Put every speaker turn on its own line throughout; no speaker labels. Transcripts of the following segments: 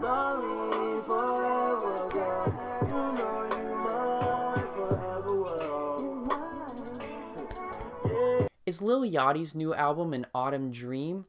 Love me forever, girl. You know you mine forever, well.
Is Lil Yachty's new album an autumn dream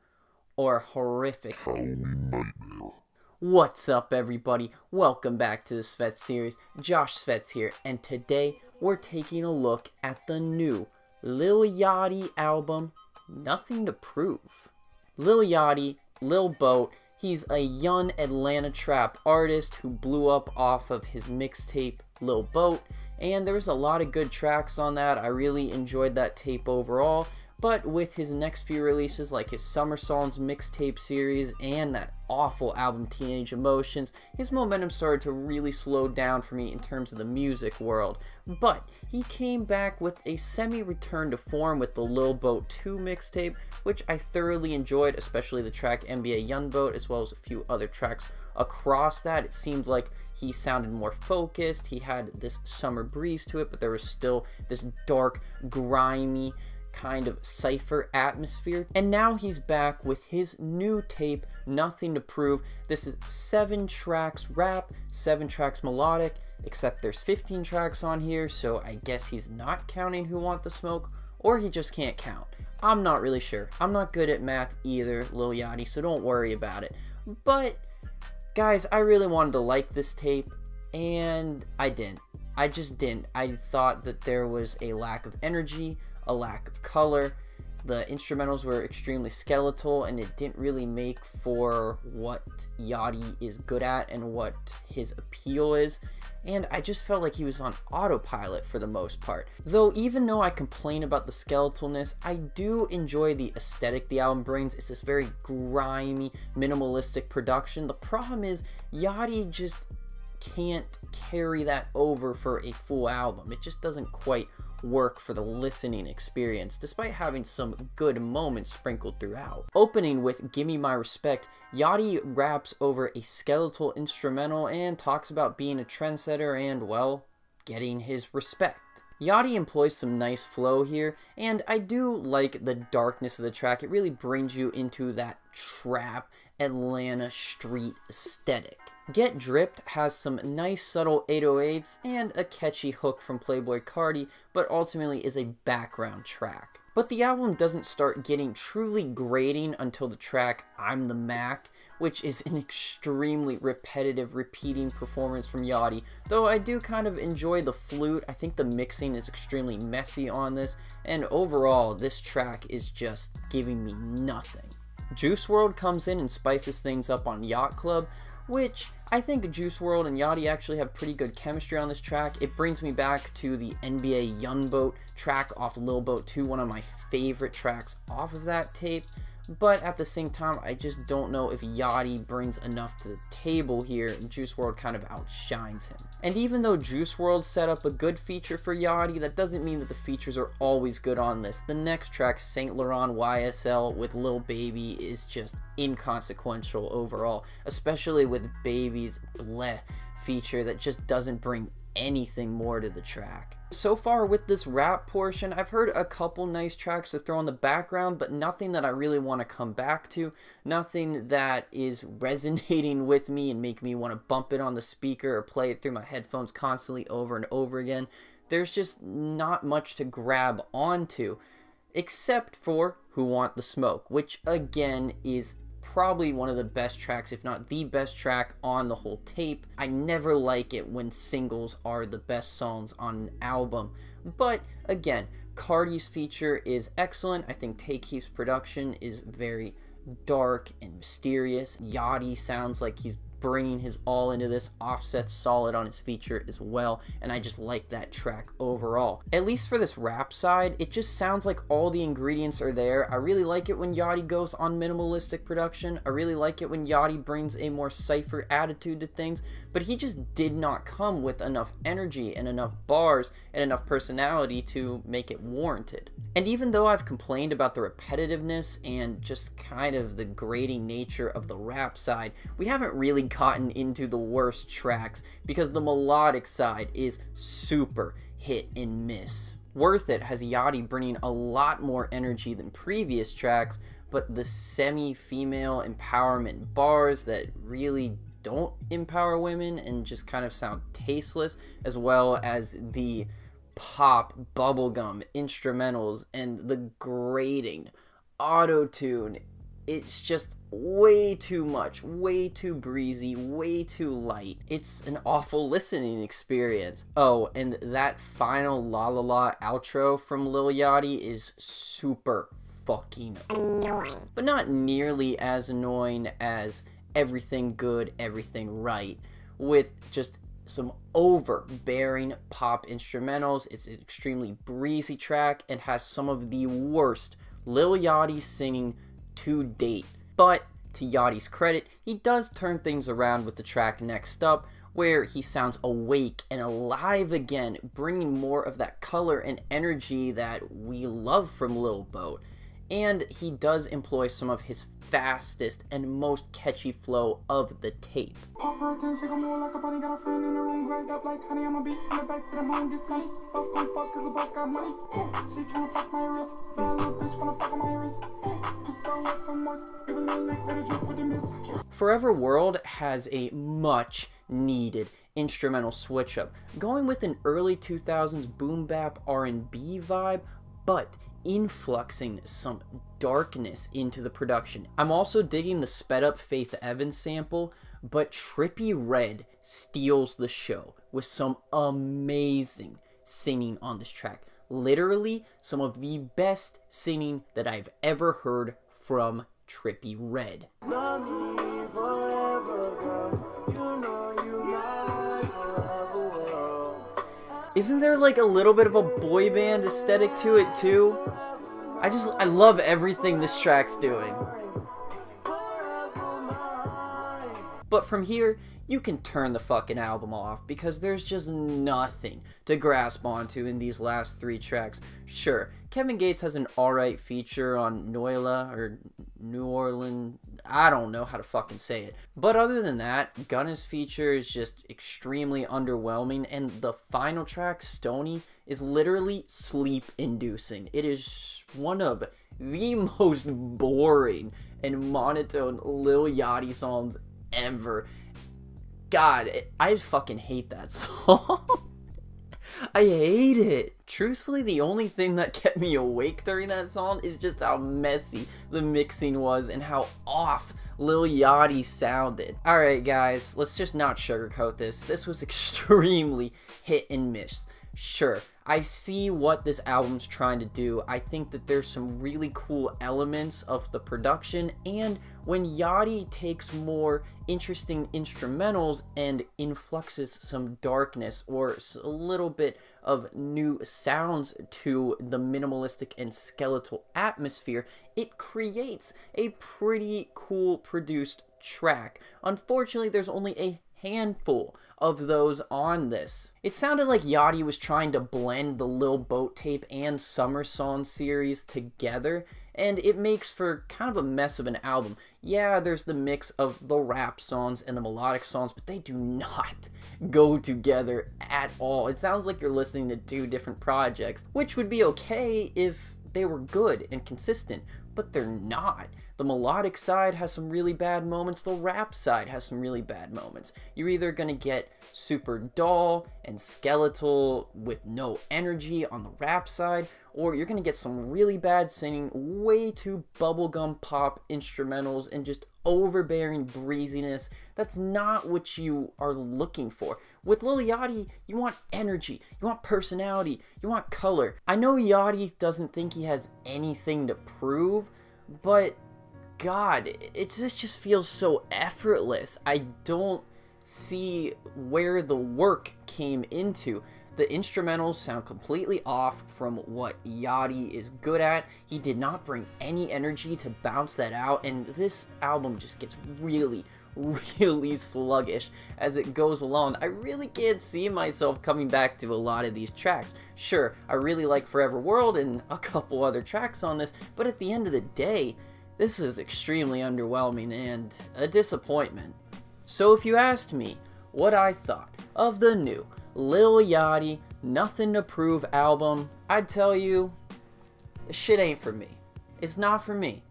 or a horrific
Halloween nightmare?
What's up, everybody? Welcome back to the Svetz series. Josh Svetz here, and today we're taking a look at the new Lil Yachty album, Nothing to Prove. Lil Yachty, Lil Boat, he's a young Atlanta trap artist who blew up off of his mixtape Lil Boat, and there was a lot of good tracks on that. I really enjoyed that tape overall. But with his next few releases, like his Summer Songs mixtape series and that awful album Teenage Emotions, his momentum started to really slow down for me in terms of the music world. But he came back with a semi-return to form with the Lil Boat 2 mixtape, which I thoroughly enjoyed, especially the track NBA Youngboat, as well as a few other tracks across that. It seemed like he sounded more focused, he had this summer breeze to it, but there was still this dark, grimy, kind of cypher atmosphere. And now he's back with his new tape, Nothing to Prove. This is 7 tracks rap, 7 tracks melodic, except there's 15 tracks on here, so I guess he's not counting Who Want the Smoke, or he just can't count. I'm not really sure. I'm not good at math either, Lil Yachty, so don't worry about it. But guys, I really wanted to like this tape, and I didn't. I just didn't. I thought that there was a lack of energy, a lack of color. The instrumentals were extremely skeletal, and it didn't really make for what Yachty is good at and what his appeal is. And I just felt like he was on autopilot for the most part. Though even though I complain about the skeletalness, I do enjoy the aesthetic the album brings. It's this very grimy, minimalistic production. The problem is Yachty just can't carry that over for a full album. It just doesn't quite work for the listening experience, despite having some good moments sprinkled throughout. Opening with Gimme My Respect, Yachty raps over a skeletal instrumental and talks about being a trendsetter and, well, getting his respect. Yachty employs some nice flow here, and I do like the darkness of the track. It really brings you into that trap Atlanta street aesthetic. Get Dripped has some nice subtle 808s and a catchy hook from Playboi Carti, but ultimately is a background track. But the album doesn't start getting truly grating until the track I'm the Mac, which is an extremely repetitive, repeating performance from Yachty, though I do kind of enjoy the flute. I think the mixing is extremely messy on this, and overall, this track is just giving me nothing. Juice WRLD comes in and spices things up on Yacht Club, which I think Juice WRLD and Yachty actually have pretty good chemistry on this track. It brings me back to the NBA Youngboat track off Lil Boat 2, one of my favorite tracks off of that tape. But at the same time, I just don't know if Yachty brings enough to the table here, and Juice WRLD kind of outshines him. And even though Juice WRLD set up a good feature for Yachty, that doesn't mean that the features are always good on this. The next track, SaintLaurentYSL with Lil Baby, is just inconsequential overall, especially with Baby's bleh feature that just doesn't bring anything more to the track. So far with this rap portion, I've heard a couple nice tracks to throw in the background, but nothing that I really want to come back to, nothing that is resonating with me and make me want to bump it on the speaker or play it through my headphones constantly over and over again. There's just not much to grab onto, except for Who Want the Smoke, which again is probably one of the best tracks, if not the best track on the whole tape. I never like it when singles are the best songs on an album, but again, Carti's feature is excellent. I think Tay Keith's production is very dark and mysterious. Yachty sounds like he's bringing his all into this. Offset's solid on his feature as well, and I just like that track overall. At least for this rap side, it just sounds like all the ingredients are there. I really like it when Yachty goes on minimalistic production. I really like it when Yachty brings a more cypher attitude to things, but he just did not come with enough energy and enough bars and enough personality to make it warranted. And even though I've complained about the repetitiveness and just kind of the grating nature of the rap side, we haven't really gotten into the worst tracks because the melodic side is super hit and miss. Worth It has Yachty bringing a lot more energy than previous tracks, but the semi-female empowerment bars that really don't empower women and just kind of sound tasteless, as well as the pop bubblegum instrumentals and the grating auto-tune. It's just way too much, way too breezy, way too light. It's an awful listening experience. Oh, and that final La La La outro from Lil Yachty is super fucking annoying. But not nearly as annoying as Everything Good, Everything Right, with just some overbearing pop instrumentals. It's an extremely breezy track and has some of the worst Lil Yachty singing to date. But to Yachty's credit, he does turn things around with the track next up, where he sounds awake and alive again, bringing more of that color and energy that we love from Lil Boat. And he does employ some of his fastest and most catchy flow of the tape. Forever World has a much needed instrumental switch up, going with an early 2000s boom bap R&B vibe, but influxing some darkness into the production. I'm also digging the sped up Faith Evans sample, but Trippie Redd steals the show with some amazing singing on this track. Literally some of the best singing that I've ever heard from Trippie Redd. Isn't there like a little bit of a boy band aesthetic to it too? I love everything this track's doing. But from here, you can turn the fucking album off because there's just nothing to grasp onto in these last 3 tracks. Sure, Kevin Gates has an alright feature on Noila or New Orleans, I don't know how to fucking say it. But other than that, Gunna's feature is just extremely underwhelming, and the final track, Stoney, is literally sleep-inducing. It is one of the most boring and monotone Lil Yachty songs ever. God, I fucking hate that song. I hate it. Truthfully, the only thing that kept me awake during that song is just how messy the mixing was and how off Lil Yachty sounded. Alright guys, let's just not sugarcoat this. This was extremely hit and miss. Sure, I see what this album's trying to do. I think that there's some really cool elements of the production, and when Yachty takes more interesting instrumentals and influxes some darkness or a little bit of new sounds to the minimalistic and skeletal atmosphere, it creates a pretty cool produced track. Unfortunately, there's only a handful of those on this. It sounded like Yachty was trying to blend the Lil Boat tape and Summer Song series together, and it makes for kind of a mess of an album. Yeah, there's the mix of the rap songs and the melodic songs, but they do not go together at all. It sounds like you're listening to 2 different projects, which would be okay if they were good and consistent, but they're not. The melodic side has some really bad moments, the rap side has some really bad moments. You're either gonna get super dull and skeletal with no energy on the rap side, or you're gonna get some really bad singing, way too bubblegum pop instrumentals, and just overbearing breeziness. That's not what you are looking for. With Lil Yachty, you want energy, you want personality, you want color. I know Yachty doesn't think he has anything to prove, but God, this just feels so effortless. I don't see where the work came into. The instrumentals sound completely off from what Yachty is good at. He did not bring any energy to bounce that out, and this album just gets really sluggish as it goes along. I really can't see myself coming back to a lot of these tracks. Sure, I really like Forever World and a couple other tracks on this, but at the end of the day, this was extremely underwhelming and a disappointment. So if you asked me what I thought of the new Lil Yachty Nothing to Prove album, I'd tell you, this shit ain't for me. It's not for me.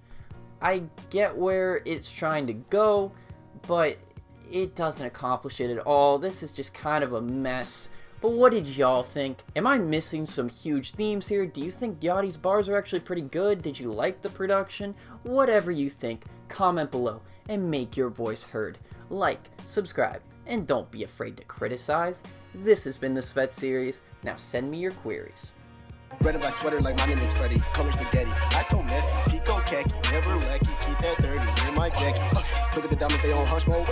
I get where it's trying to go, but it doesn't accomplish it at all. This is just kind of a mess. But what did y'all think? Am I missing some huge themes here? Do you think Yachty's bars are actually pretty good? Did you like the production? Whatever you think, comment below and make your voice heard. Like, subscribe, and don't be afraid to criticize. This has been the Svetz series. Now send me your queries.
Red and black sweater like my name is Freddy. Color spaghetti, I so messy. Pico khaki, never lucky. Keep that 30 in my jacket. Look at the diamonds, they on hush mode.